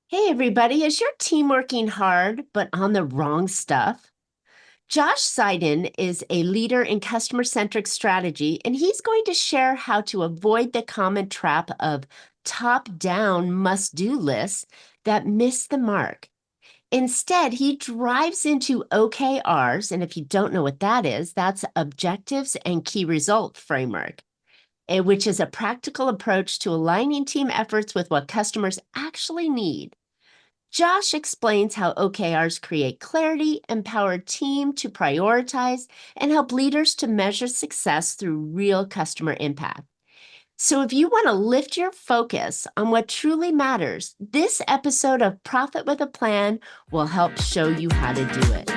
Hey, everybody. Is your team working hard but on the wrong stuff? Josh Seiden is a leader in customer-centric strategy, and he's going to share how to avoid the common trap of top-down must-do lists that miss the mark. Instead, he drives into OKRs, and if you don't know what that is, that's Objectives and Key Result Framework, which is a practical approach to aligning team efforts with what customers actually need. Josh explains how OKRs create clarity, empower a team to prioritize, and help leaders to measure success through real customer impact. So, if you want to lift your focus on what truly matters, this episode of Profit with a Plan will help show you how to do it.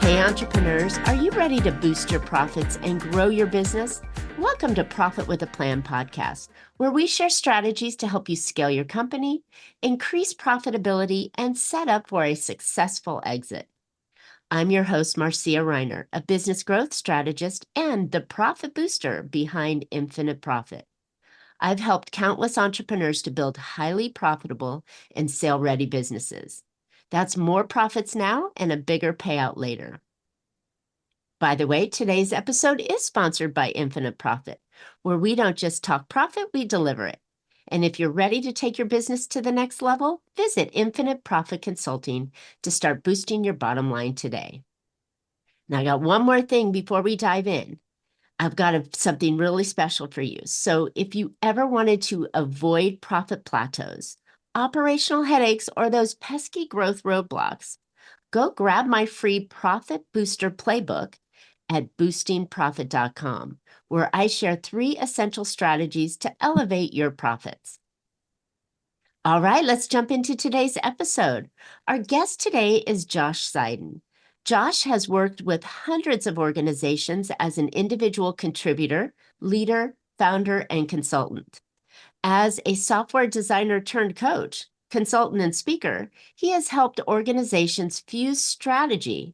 Hey, entrepreneurs, are you ready to boost your profits and grow your business? Welcome to Profit with a Plan podcast, where we share strategies to help you scale your company, increase profitability, and set up for a successful exit. I'm your host, Marcia Riner, a business growth strategist and the profit booster behind Infinite Profit. I've helped countless entrepreneurs to build highly profitable and sale-ready businesses. That's more profits now and a bigger payout later. By the way, today's episode is sponsored by Infinite Profit, where we don't just talk profit, we deliver it. And if you're ready to take your business to the next level, visit Infinite Profit Consulting to start boosting your bottom line today. Now, I got one more thing before we dive in. I've got something really special for you. So if you ever wanted to avoid profit plateaus, operational headaches, or those pesky growth roadblocks, go grab my free Profit Booster Playbook at boostingprofit.com, where I share 3 essential strategies to elevate your profits. All right, let's jump into today's episode. Our guest today is Josh Seiden. Josh has worked with hundreds of organizations as an individual contributor, leader, founder, and consultant. As a software designer turned coach, consultant, and speaker, he has helped organizations fuse strategy,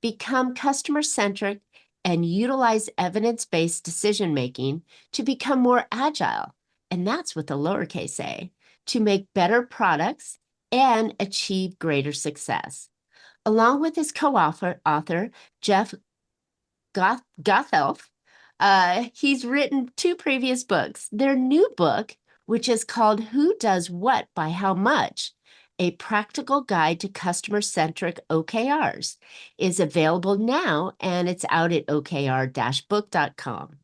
become customer-centric, and utilize evidence-based decision-making to become more agile, and that's with a lowercase a, to make better products and achieve greater success. Along with his co-author, Jeff Gothelf, he's written 2 previous books. Their new book, which is called Who Does What by How Much? A Practical Guide to Customer-Centric OKRs, is available now, and it's out at okr-book.com.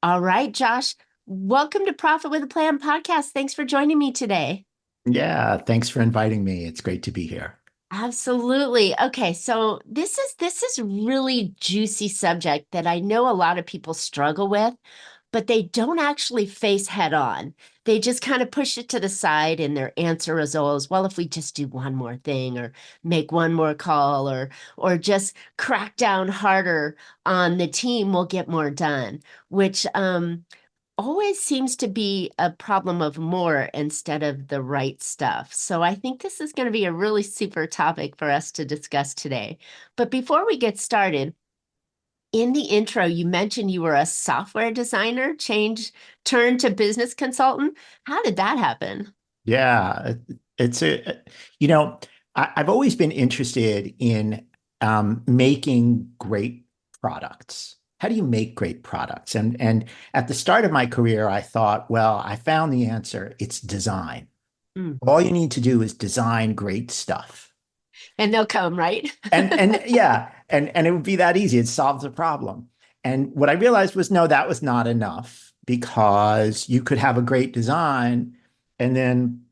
All right, Josh, welcome to Profit with a Plan podcast. Thanks for joining me today. Yeah, thanks for inviting me. It's great to be here. Absolutely. Okay, so this is really juicy subject that I know a lot of people struggle with, but they don't actually face head on. They just kind of push it to the side, and their answer is always, well, if we just do one more thing or make one more call or just crack down harder on the team, we'll get more done, which always seems to be a problem of more instead of the right stuff. So I think this is going to be a really super topic for us to discuss today. But before we get started, in the intro, you mentioned you were a software designer, turned to business consultant. How did that happen? Yeah, it's a, you know, I've always been interested in making great products. How do you make great products? And at the start of my career, I thought, well, I found the answer. It's design. Mm. All you need to do is design great stuff. And they'll come, right? And yeah, and it would be that easy. It solves the problem. And what I realized was, no, that was not enough because you could have a great design and then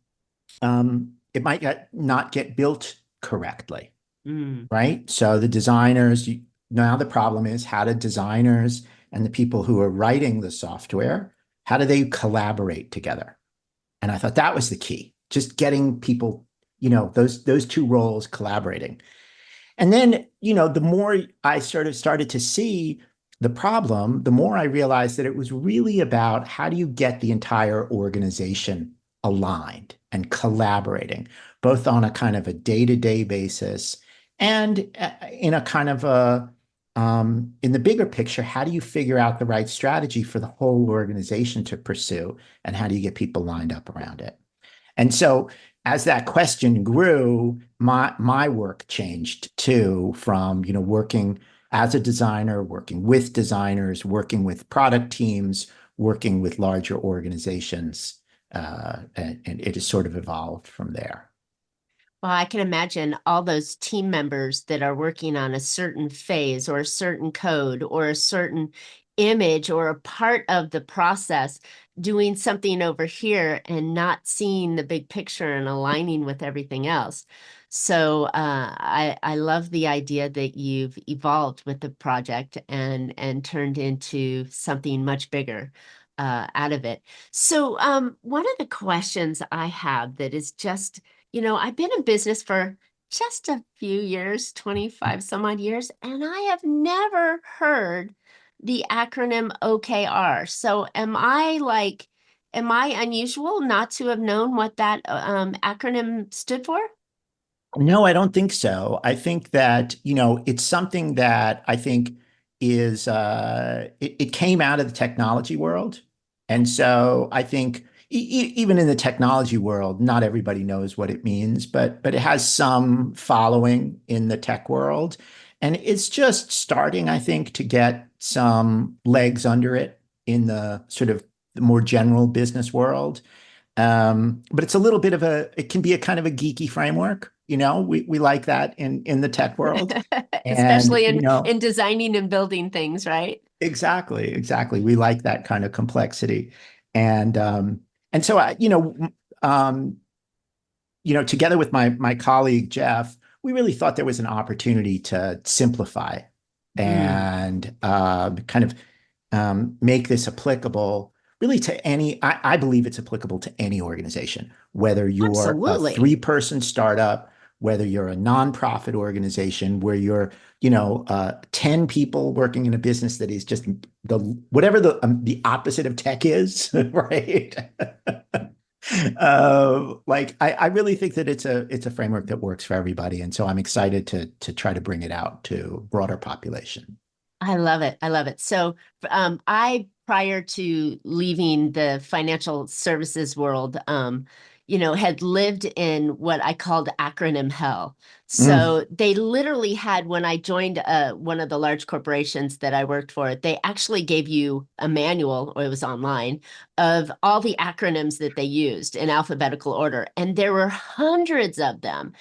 it might not get built correctly, Mm. right? So the designers, now the problem is how do designers and the people who are writing the software, how do they collaborate together? And I thought that was the key, just getting people, those 2 roles collaborating. And then, the more I sort of started to see the problem, the more I realized that it was really about how do you get the entire organization aligned and collaborating, both on a kind of a day-to-day basis and in a kind of in the bigger picture, how do you figure out the right strategy for the whole organization to pursue? And how do you get people lined up around it? And so as that question grew, my work changed too, from, working as a designer, working with designers, working with product teams, working with larger organizations. And it has sort of evolved from there. Well, I can imagine all those team members that are working on a certain phase or a certain code or a certain image or a part of the process doing something over here and not seeing the big picture and aligning with everything else. So I love the idea that you've evolved with the project and turned into something much bigger out of it. So one of the questions I have that is just, I've been in business for just a few years, 25 some odd years, and I have never heard the acronym OKR. So am I unusual not to have known what that acronym stood for? No, I don't think so. I think that, it's something that I think is it came out of the technology world. And so I think even in the technology world, not everybody knows what it means, but it has some following in the tech world. And it's just starting, I think, to get some legs under it in the sort of the more general business world. But it's a little bit of it can be a kind of a geeky framework. We like that in the tech world. And, Especially in designing and building things, right? exactly. We like that kind of complexity. And so um, together with my colleague Jeff, we really thought there was an opportunity to simplify Mm, and kind of make this applicable really to I believe it's applicable to any organization, whether you're a absolutely. three-person startup, whether you're a nonprofit organization, where you're, 10 people working in a business that is just whatever the opposite of tech is, right? Like I really think that it's a framework that works for everybody, and so I'm excited to try to bring it out to broader population. I love it. I love it. So, prior to leaving the financial services world, had lived in what I called acronym hell. Mm. So they literally had, when I joined one of the large corporations that I worked for, they actually gave you a manual, or it was online, of all the acronyms that they used in alphabetical order. And there were hundreds of them.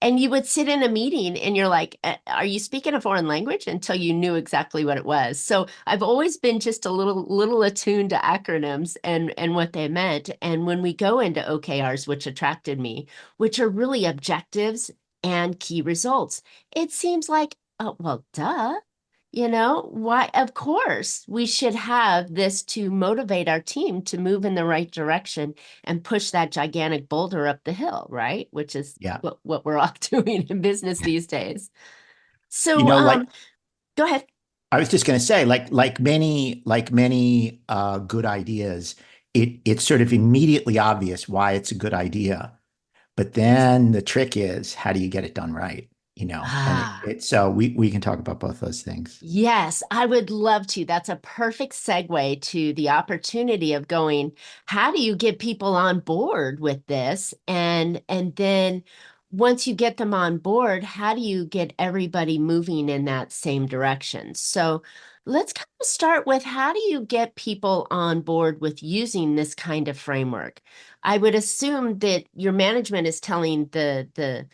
And you would sit in a meeting and you're like, are you speaking a foreign language?" Until you knew exactly what it was. So I've always been just a little attuned to acronyms and what they meant. And when we go into OKRs, which attracted me, which are really objectives and key results, it seems like, oh, well, duh. Why? Of course, we should have this to motivate our team to move in the right direction and push that gigantic boulder up the hill, right? Which is Yeah. what we're all doing in business these days. You So, know, like go ahead. I was just going to say, like many good ideas, it's sort of immediately obvious why it's a good idea. But Yes. then the trick is, how do you get it done right? And Ah, so we can talk about both those things. yes, I would love to. That's a perfect segue to the opportunity of going, how do you get people on board with this? And then once you get them on board, how do you get everybody moving in that same direction? So let's kind of start with, how do you get people on board with using this kind of framework? I would assume that your management is telling the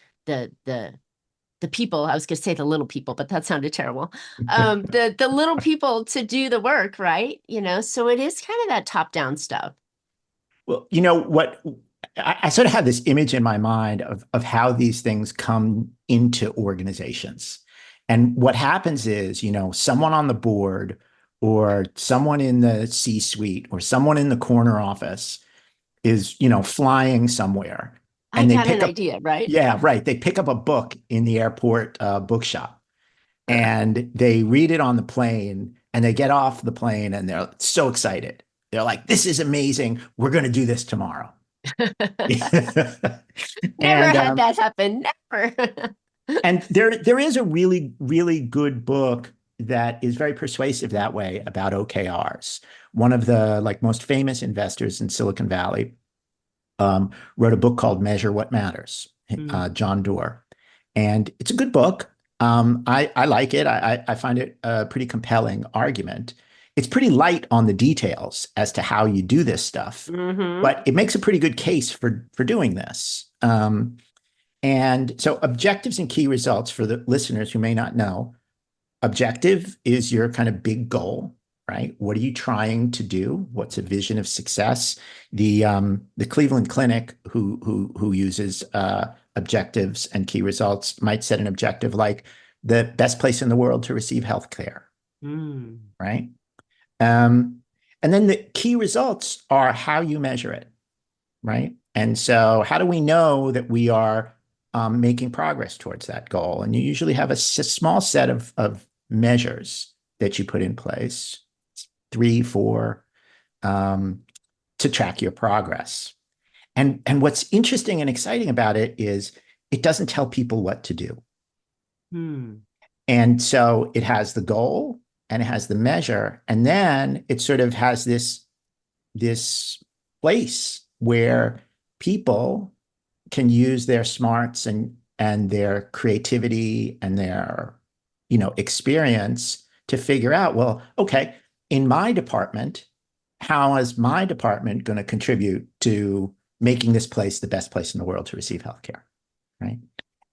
people, I was going to say the little people, but that sounded terrible. The little people to do the work, right? So it is kind of that top down stuff. Well, you know what? I sort of have this image in my mind of how these things come into organizations. And what happens is, someone on the board or someone in the C-suite or someone in the corner office is, flying somewhere, I and they got an pick up, idea, right? yeah, right. They pick up a book in the airport bookshop, and they read it on the plane, and they get off the plane and they're so excited. They're like, this is amazing. We're going to do this tomorrow. Never and had that happen. Never. and there is a really good book that is very persuasive that way about OKRs. One of the most famous investors in Silicon Valley wrote a book called Measure What Matters, John Doerr. And it's a good book. I like it. I find it a pretty compelling argument. It's pretty light on the details as to how you do this stuff, but it makes a pretty good case for doing this. And so objectives and key results, for the listeners who may not know, objective is your kind of big goal, right? What are you trying to do? What's a vision of success? The Cleveland Clinic, who uses objectives and key results, might set an objective like the best place in the world to receive healthcare, right? And then the key results are how you measure it, right? And so how do we know that we are making progress towards that goal? And you usually have a small set of measures that you put in place, 3, 4, to track your progress. And what's interesting and exciting about it is it doesn't tell people what to do. And so it has the goal and it has the measure, and then it sort of has this place where people can use their smarts and their creativity and their experience to figure out, well, okay, in my department, how is my department going to contribute to making this place the best place in the world to receive healthcare, right?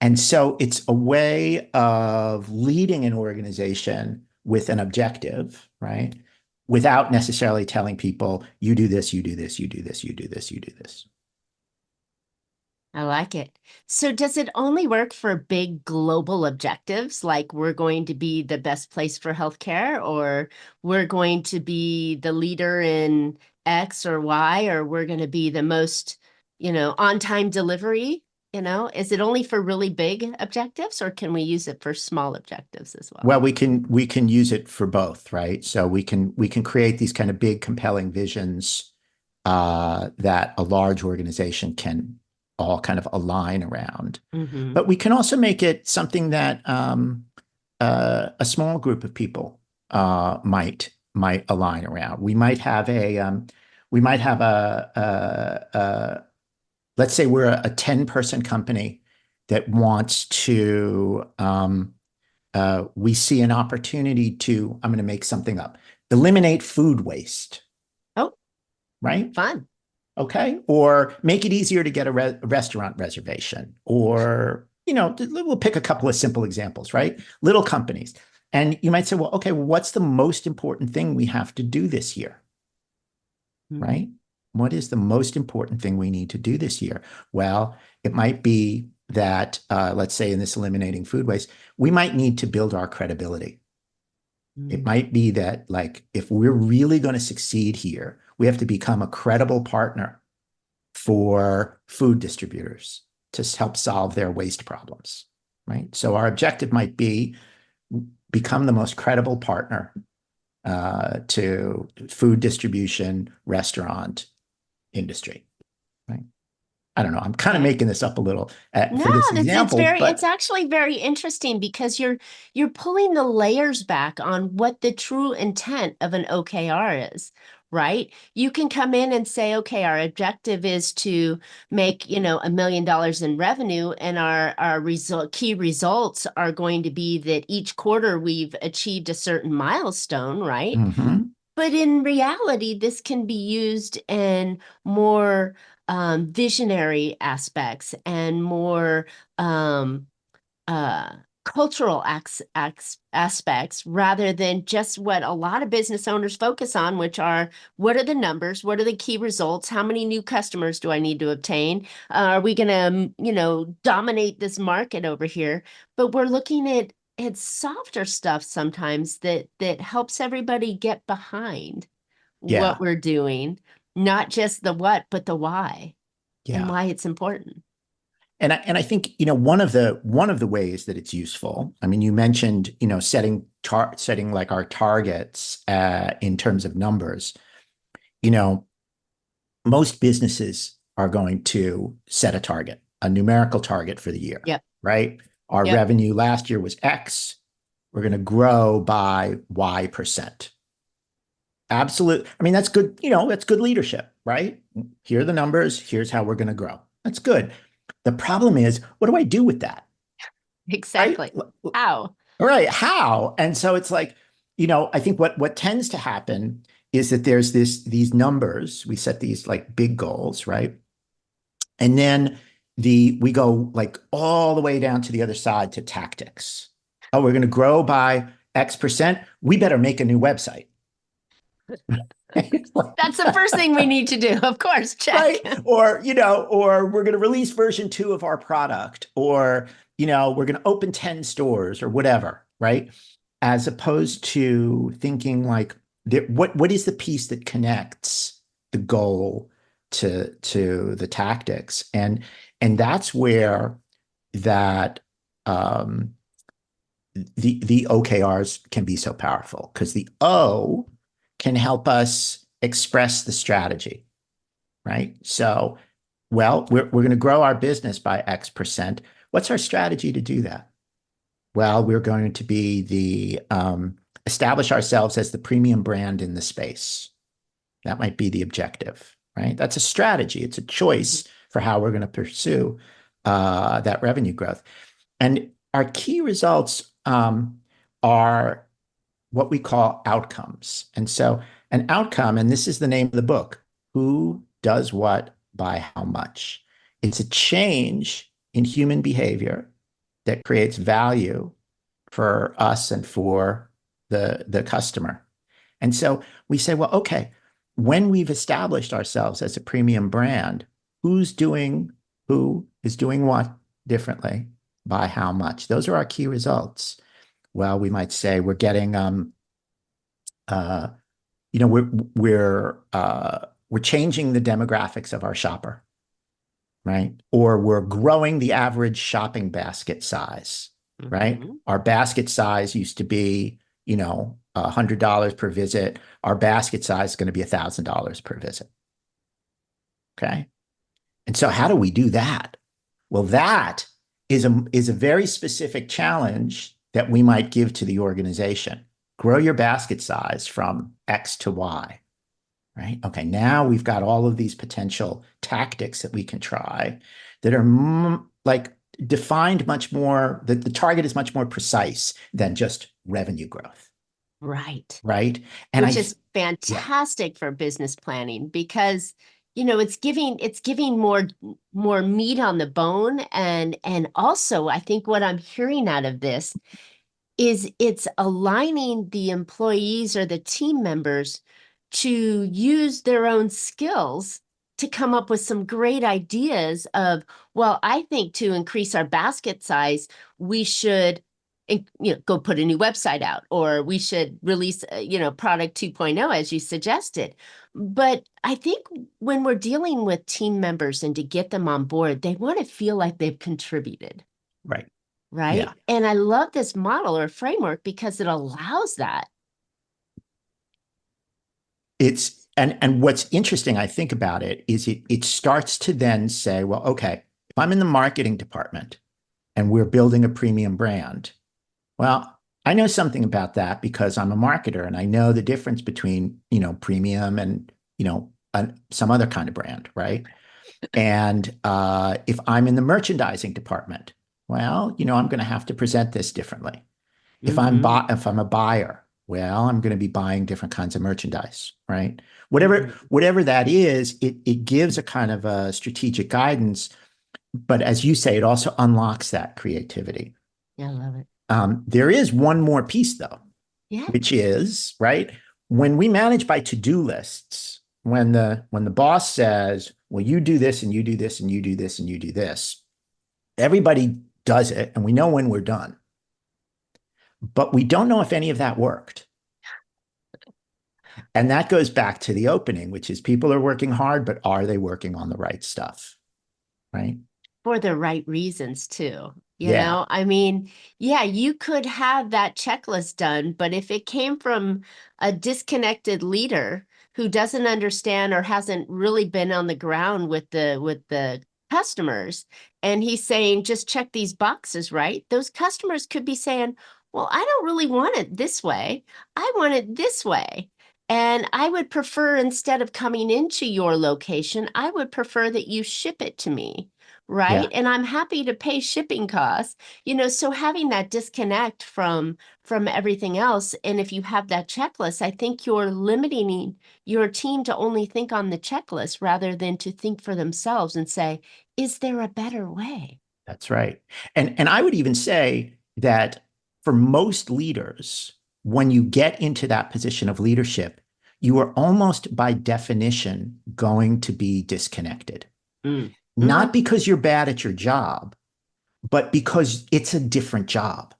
And so it's a way of leading an organization with an objective, right? Without necessarily telling people, you do this, you do this, you do this, you do this, you do this. I like it. So does it only work for big global objectives, like we're going to be the best place for healthcare, or we're going to be the leader in X or Y, or we're going to be the most, on-time delivery? Is it only for really big objectives, or can we use it for small objectives as well? Well, we can use it for both, right? So we can create these kind of big, compelling visions that a large organization can all kind of align around. But we can also make it something that a small group of people might align around. We might have let's say we're a 10-person company that wants to, we see an opportunity to, I'm going to make something up, eliminate food waste. Oh, right? Fun. Okay. Or make it easier to get a restaurant reservation, or, we'll pick a couple of simple examples, right? Little companies. And you might say, well, okay, what's the most important thing we have to do this year? Right? What is the most important thing we need to do this year? Well, it might be that, let's say in this eliminating food waste, we might need to build our credibility. It might be that, if we're really going to succeed here, we have to become a credible partner for food distributors to help solve their waste problems, right? So our objective might be become the most credible partner to food distribution, restaurant industry, right? I don't know. I'm kind of making this up a little for this example. It's actually very interesting, because you're pulling the layers back on what the true intent of an OKR is, right? You can come in and say, okay, our objective is to make, $1 million in revenue, and our key results are going to be that each quarter we've achieved a certain milestone, right? But in reality, this can be used in more visionary aspects and more cultural aspects, rather than just what a lot of business owners focus on, which are, what are the numbers? What are the key results? How many new customers do I need to obtain? Are we going to, dominate this market over here? But we're looking at softer stuff sometimes that helps everybody get behind what we're doing, not just the what, but the why, and why it's important. And I think, one of the ways that it's useful, I mean, you mentioned, setting like our targets in terms of numbers. Most businesses are going to set a target, a numerical target for the year. Yep. Right? Our revenue last year was X. We're going to grow by Y%. Absolute. I mean, that's good. That's good leadership, right? Here are the numbers. Here's how we're going to grow. That's good. The problem is, what do I do with that? Right? Exactly. How? All right. How? And so it's like, I think what tends to happen is that there's these numbers. We set these like big goals, right? And then we go like all the way down to the other side to tactics. Oh, we're going to grow by X%. We better make a new website. That's the first thing we need to do. Of course, check. Right. Or we're going to release version 2 of our product, or, we're going to open 10 stores or whatever. Right. As opposed to thinking like, what is the piece that connects the goal to the tactics? And that's where that, the OKRs can be so powerful, because the O can help us express the strategy, right? So, well, we're going to grow our business by X%. What's our strategy to do that? Well, we're going to be establish ourselves as the premium brand in the space. That might be the objective, right? That's a strategy. It's a choice for how we're going to pursue that revenue growth. And our key results are what we call outcomes. And so an outcome, and this is the name of the book, Who Does What by How Much? It's a change in human behavior that creates value for us and for the customer. And so we say, well, okay, when we've established ourselves as a premium brand, who is doing what differently by how much? Those are our key results. Well, we might say we're getting, we're changing the demographics of our shopper, right? Or we're growing the average shopping basket size, right? Our basket size used to be, $100 per visit. Our basket size is going to be $1,000 per visit. Okay. And so how do we do that? Well, that is a very specific challenge that we might give to the organization. Grow your basket size from X to Y, right? Okay, now we've got all of these potential tactics that we can try that are like defined much more, that the target is much more precise than just revenue growth. Right. Right. And which is fantastic for business planning, because it's giving more meat on the bone. And also, I think what I'm hearing out of this is it's aligning the employees or the team members to use their own skills to come up with some great ideas of, well, I think to increase our basket size, we should go put a new website out, or we should release, product 2.0, as you suggested. But I think when we're dealing with team members and to get them on board, they want to feel like they've contributed. Right. Right. Yeah. And I love this model or framework because it allows that. And what's interesting, I think, about it is it starts to then say, well, okay, if I'm in the marketing department and we're building a premium brand, well, I know something about that because I'm a marketer and I know the difference between, premium and, some other kind of brand, right? And if I'm in the merchandising department, well, I'm going to have to present this differently. If I'm a buyer, well, I'm going to be buying different kinds of merchandise, right? Whatever that is, it gives a kind of a strategic guidance, but as you say, it also unlocks that creativity. Yeah, I love it. There is one more piece, though, Yeah. which is, right, when we manage by to-do lists, when the boss says, well, you do this and you do this and you do this and you do this, everybody does it and we know when we're done. But we don't know if any of that worked. And that goes back to the opening, which is people are working hard, but are they working on the right stuff? Right. For the right reasons too. I mean, yeah, you could have that checklist done, but if it came from a disconnected leader who doesn't understand or hasn't really been on the ground with the customers, and he's saying, just check these boxes, right? Those customers could be saying, well, I don't really want it this way. I want it this way. And I would prefer, instead of coming into your location, I would prefer that you ship it to me, right? Yeah, And I'm happy to pay shipping costs, so having that disconnect from everything else. And if you have that checklist, I think you're limiting your team to only think on the checklist rather than to think for themselves and say, is there a better way? that's right. And I would even say that for most leaders, when you get into that position of leadership, you are almost by definition going to be disconnected. Mm. Not because you're bad at your job, but because it's a different job.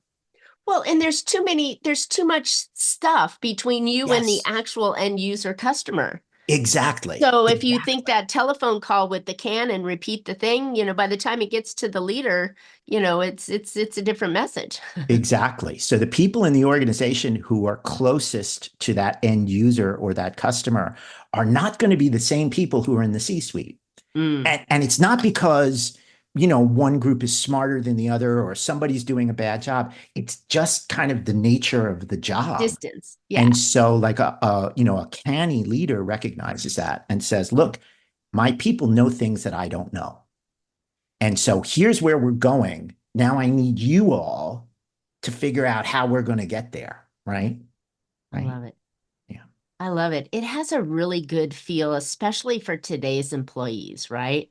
Well, and there's too much stuff between you and the Yes, actual end user customer. exactly. So if you think Exactly. that telephone call with the can and repeat the thing, by the time it gets to the leader, it's a different message. Exactly. So the people in the organization who are closest to that end user or that customer are not going to be the same people who are in the C-suite. Mm. And it's not because, one group is smarter than the other or somebody's doing a bad job. It's just kind of the nature of the job. Distance. Yeah. And so like a canny leader recognizes that and says, look, my people know things that I don't know. And so here's where we're going. Now I need you all to figure out how we're going to get there. Right. I Right. love it. Yeah. I love it. It has a really good feel, especially for today's employees, right?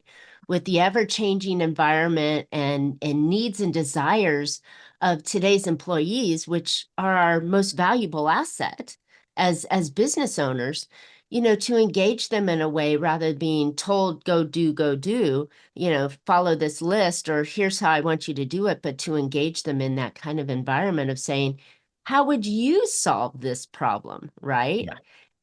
With the ever-changing environment and needs and desires of today's employees, which are our most valuable asset as business owners, to engage them in a way rather than being told, go do, follow this list, or here's how I want you to do it, but to engage them in that kind of environment of saying, how would you solve this problem, right? Yeah.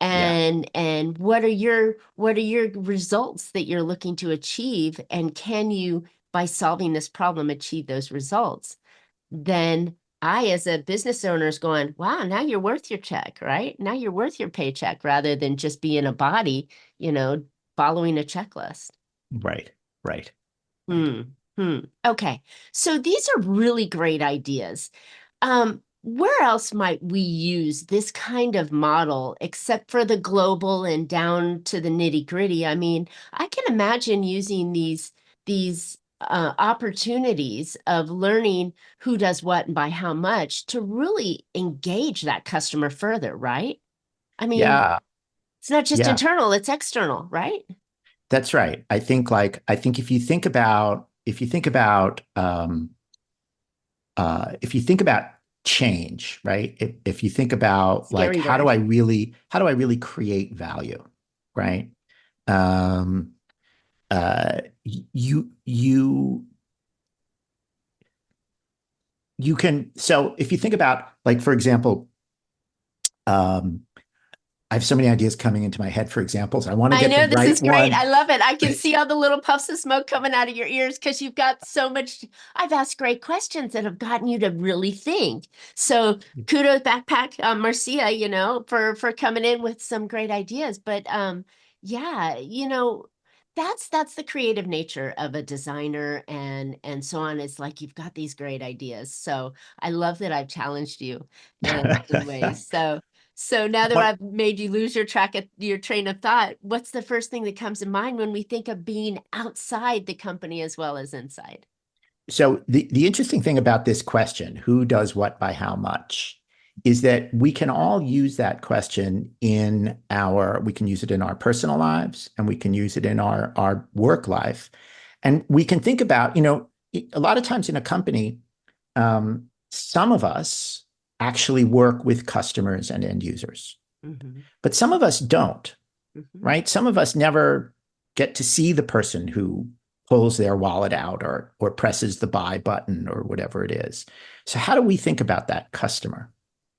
Yeah. And what are your results that you're looking to achieve, and can you, by solving this problem, achieve those results? Then I, as a business owner, is going, wow, now you're worth your check, right? Now you're worth your paycheck, rather than just being a body, you know following a checklist. Right. Right. Right. Hmm. Okay. So these are really great ideas. Where else might we use this kind of model except for the global and down to the nitty-gritty? I mean, I can imagine using these opportunities of learning who does what and by how much to really engage that customer further, right? I mean, Yeah. it's not just Yeah. internal, it's external, right? That's right. I think if you think about change, right? If you think about like Scary word. how do I really create value, right? Um, you you can so if you think about like for example, um, I have so many ideas coming into my head for examples. I want to I get the know, this right is great. one. I love it. I can see all the little puffs of smoke coming out of your ears because you've got so much. I've asked great questions that have gotten you to really think. So kudos backpack, Marcia, for coming in with some great ideas. But yeah, that's the creative nature of a designer and so on. It's like you've got these great ideas. So I love that I've challenged you in ways. So now that What I've made you lose your train of thought, what's the first thing that comes to mind when we think of being outside the company as well as inside? So the interesting thing about this question, who does what by how much, is that we can all use that question we can use it in our personal lives and we can use it in our work life. And we can think about, a lot of times in a company, some of us actually work with customers and end users, Mm-hmm. but some of us don't, Mm-hmm. right? Some of us never get to see the person who pulls their wallet out or presses the buy button or whatever it is. So how do we think about that customer,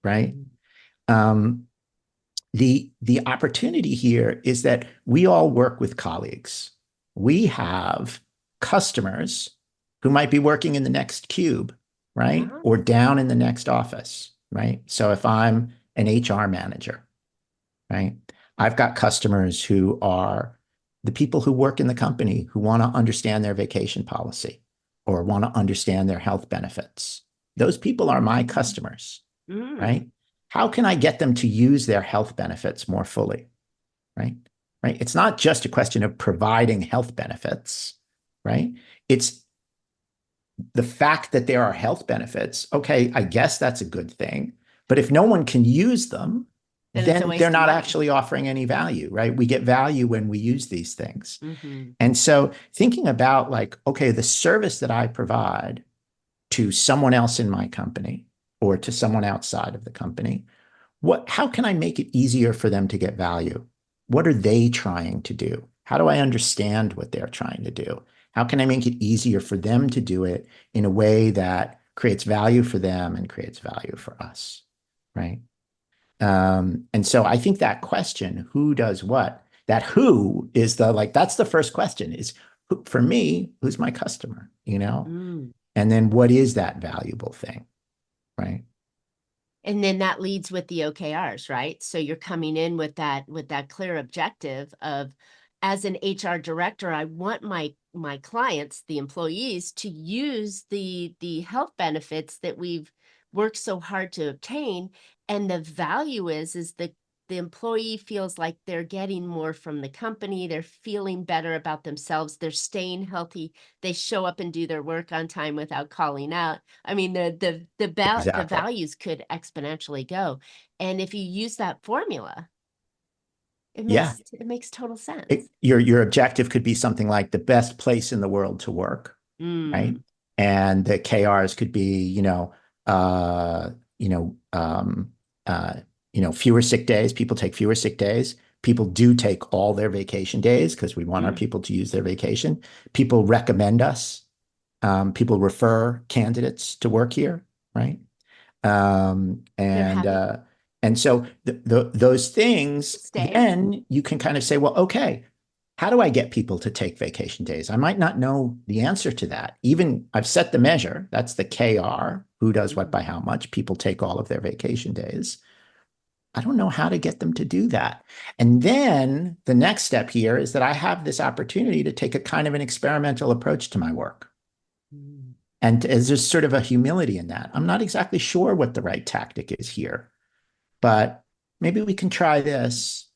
right? Mm-hmm. Um, the opportunity here is that we all work with colleagues. We have customers who might be working in the next cube, right? Yeah. Or down in the next office, right? So if I'm an HR manager, right? I've got customers who are the people who work in the company who want to understand their vacation policy or want to understand their health benefits, Those people are my customers, Mm. right? How can I get them to use their health benefits more fully, right? Right. It's not just a question of providing health benefits, right? It's the fact that there are health benefits. Okay, I guess that's a good thing. But if no one can use them, Then it's a then they're waste of not money. actually offering any value, right? We get value when we use these things. Mm-hmm. And so thinking about like, okay, the service that I provide to someone else in my company or to someone outside of the company, how can I make it easier for them to get value? What are they trying to do? How do I understand what they're trying to do? How can I make it easier for them to do it in a way that creates value for them and creates value for us, right? And so I think that question, who does what, that who is that's the first question is for me, who's my customer, Mm. And then what is that valuable thing, right? And then that leads with the OKRs, right? So you're coming in with that clear objective of, as an HR director, I want my clients, the employees, to use the health benefits that we've worked so hard to obtain. And the value is the employee feels like they're getting more from the company, they're feeling better about themselves, they're staying healthy, they show up and do their work on time without calling out. I mean, the Exactly. values could exponentially go. And if you use that formula, Yeah. it makes total sense. Your objective could be something like the best place in the world to work, right? Mm, And the KRs could be, uh, you know, um, uh, fewer sick days. People take fewer sick days. People do take all their vacation days because we want our mm. people to use their vacation. People recommend us. People refer candidates to work here, right? Um, They're and happy uh, and so those to things, stay. then you can kind of say, well, okay, how do I get people to take vacation days? I might not know the answer to that. Even I've set the measure. That's the KR. Who does what Mm. by how much? People take all of their vacation days. I don't know how to get them to do that. And then the next step here is that I have this opportunity to take a kind of an experimental approach to my work. Mm. And there's sort of a humility in that. I'm not exactly sure what the right tactic is here, but maybe we can try this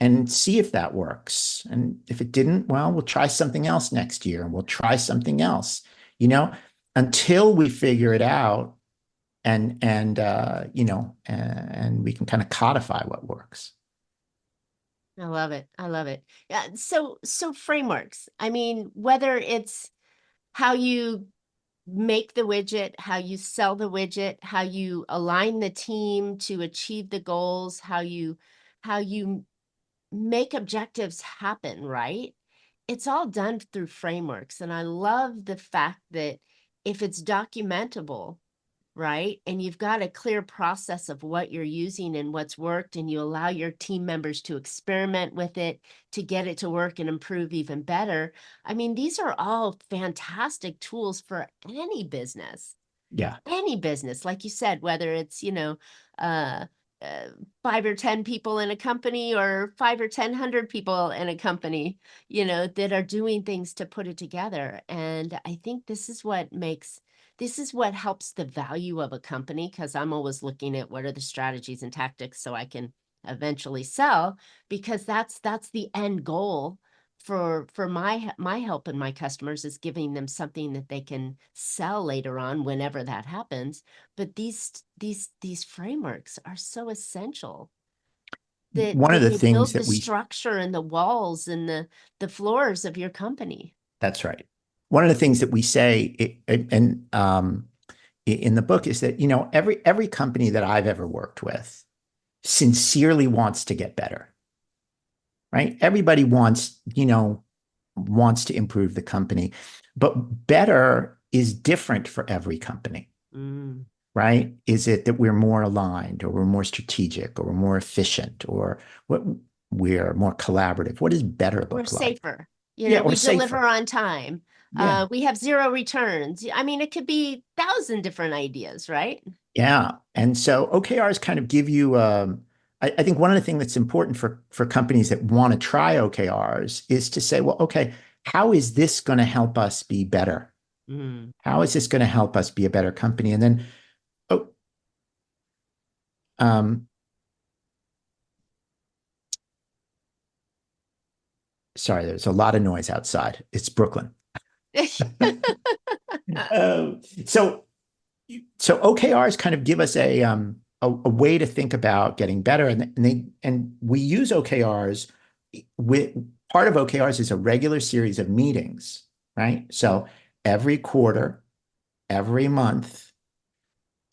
and see if that works. And if it didn't, well, we'll try something else next year and we'll try something else, you know, until we figure it out and we can kind of codify what works. I love it. I love it. Yeah. So frameworks. I mean, whether it's how you make the widget, how you sell the widget, how you align the team to achieve the goals, how you make objectives happen, right? It's all done through frameworks. And I love the fact that if it's documentable, right? And you've got a clear process of what you're using and what's worked, and you allow your team members to experiment with it to get it to work and improve even better. I mean, these are all fantastic tools for Yeah. any business, like you said, whether it's, uh, uh, 5 or 10 people in a company, or 5 or 10 100 people in a company, that are doing things to put it together. And I think this is what helps the value of a company, because I'm always looking at what are the strategies and tactics so I can eventually sell, because that's the end goal for my help and my customers, is giving them something that they can sell later on whenever that happens. But these frameworks are so essential, that One of the they things build the that we structure and the walls and the floors of your company. That's right. One of the things that we say in the book is that every company that I've ever worked with sincerely wants to get better, right? Everybody wants to improve the company, but better is different for every company, Mm. right? Is it that we're more aligned, or we're more strategic, or we're more efficient, or what we're more collaborative? What does better We're look like? safer. Yeah, or We deliver safer. on time. Yeah. We have zero returns. I mean, it could be 1,000 different ideas, right? Yeah. And so OKRs kind of give you, I think one of the things that's important for companies that want to try OKRs is to say, well, okay, how is this going to help us be better? Mm. How is this going to help us be a better company? And then, oh, um, sorry, there's a lot of noise outside. It's Brooklyn. Um, so, so OKRs kind of give us a way to think about getting better, and we use OKRs. With part of OKRs is a regular series of meetings, right? So every quarter, every month,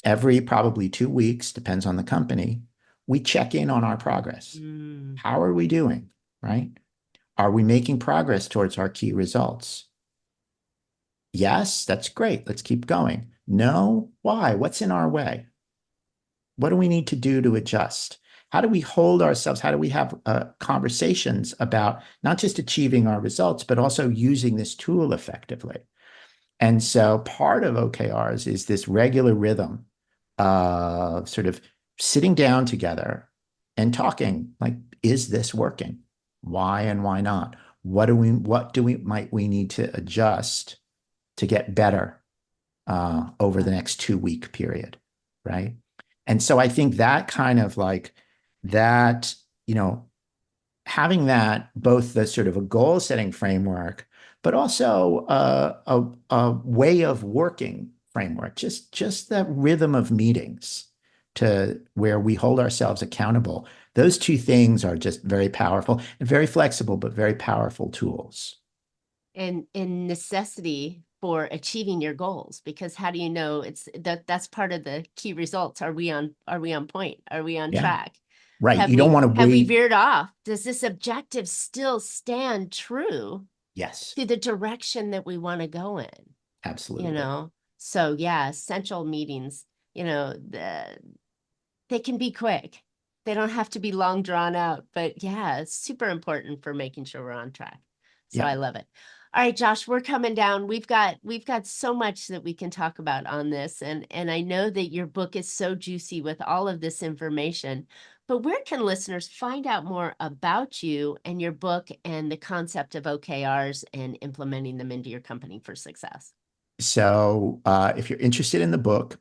every probably 2 weeks, depends on the company, we check in on our progress. Mm. How are we doing, right? Are we making progress towards our key results? Yes, that's great. Let's keep going. No, why? What's in our way? What do we need to do to adjust? How do we hold ourselves? How do we have conversations about not just achieving our results, but also using this tool effectively? And so part of OKRs is this regular rhythm of sort of sitting down together and talking like, is this working? Why and why not? What might we need to adjust to get better over the next 2 week period, right? And so I think that kind of like that, you know, having that both the sort of a goal setting framework, but also a way of working framework, just the rhythm of meetings to where we hold ourselves accountable. Those two things are just very powerful and very flexible, but very powerful tools. And in necessity for achieving your goals, because how do you know that's part of the key results? Are we on point? Are we on Yeah, track? right. You don't want to Have we wait. veered off? Does this objective still stand true Yes, to the direction that we want to go in? absolutely. So yeah, essential meetings, they can be quick. They don't have to be long drawn out, but yeah, it's super important for making sure we're on track. So Yeah. I love it. All right, Josh, we're coming down. We've got so much that we can talk about on this, and I know that your book is so juicy with all of this information. But where can listeners find out more about you and your book and the concept of OKRs and implementing them into your company for success? So if you're interested in the book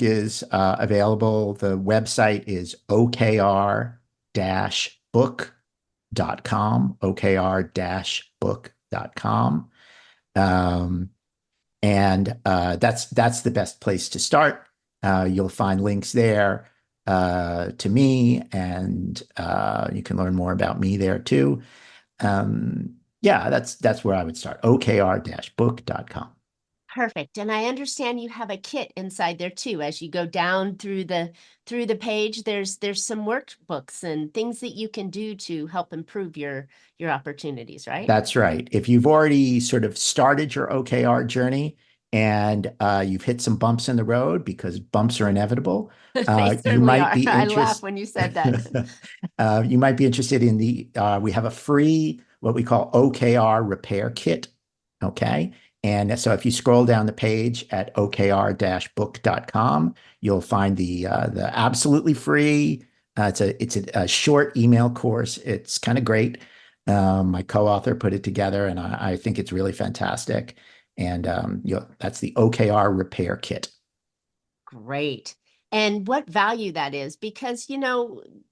is available. The website is okr-book.com, okr-book.com. Um, and that's the best place to start. You'll find links there to me, and you can learn more about me there too. Yeah, that's where I would start. okr-book.com. Perfect. And I understand you have a kit inside there too. As you go down through the page, there's some workbooks and things that you can do to help improve your opportunities, right? That's right. If you've already sort of started your OKR journey and you've hit some bumps in the road because bumps are inevitable, They you certainly might are. be I laugh interested. when you said that. You might be interested in we have a free, what we call OKR repair kit. Okay. And so if you scroll down the page at okr-book.com, you'll find the absolutely free. It's a short email course. It's kind of great. My co-author put it together, and I think it's really fantastic. And that's the OKR repair kit. Great. And what value that is, because,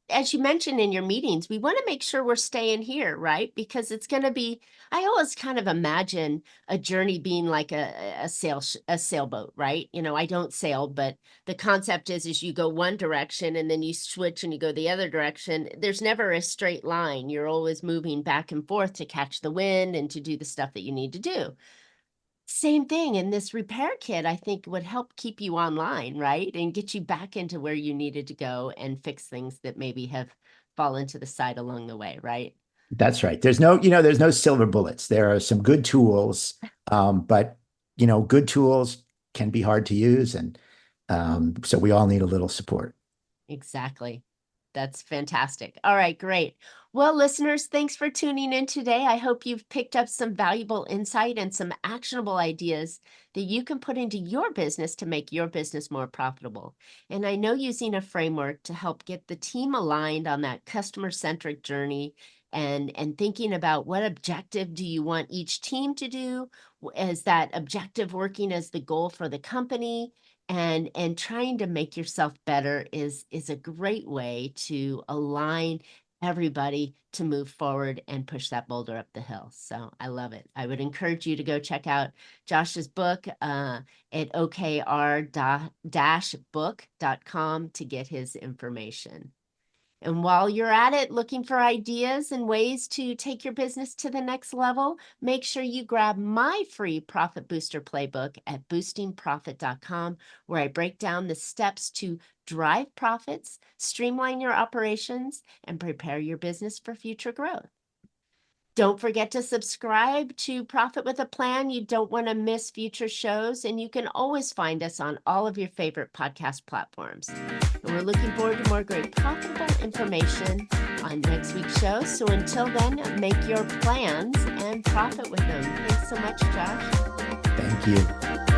as you mentioned in your meetings, we want to make sure we're staying here, right? Because it's going to be, I always kind of imagine a journey being like a sailboat, right? I don't sail, but the concept is you go one direction and then you switch and you go the other direction. There's never a straight line. You're always moving back and forth to catch the wind and to do the stuff that you need to do. Same thing, and this repair kit, I think, would help keep you online, right? And get you back into where you needed to go and fix things that maybe have fallen to the side along the way, right? That's right. There's no silver bullets. There are some good tools, but good tools can be hard to use, and so we all need a little support. Exactly. That's fantastic. All right, great. Well, listeners, thanks for tuning in today. I hope you've picked up some valuable insight and some actionable ideas that you can put into your business to make your business more profitable. And I know using a framework to help get the team aligned on that customer-centric journey and thinking about what objective do you want each team to do? Is that objective working as the goal for the company? And trying to make yourself better is a great way to align everybody to move forward and push that boulder up the hill. So I love it. I would encourage you to go check out Josh's book at okr-book.com to get his information. And while you're at it, looking for ideas and ways to take your business to the next level, make sure you grab my free Profit Booster Playbook at boostingprofit.com, where I break down the steps to drive profits, streamline your operations, and prepare your business for future growth. Don't forget to subscribe to Profit with a Plan. You don't want to miss future shows, and you can always find us on all of your favorite podcast platforms. And we're looking forward to more great profitable information on next week's show. So until then, make your plans and profit with them. Thanks so much, Josh. Thank you.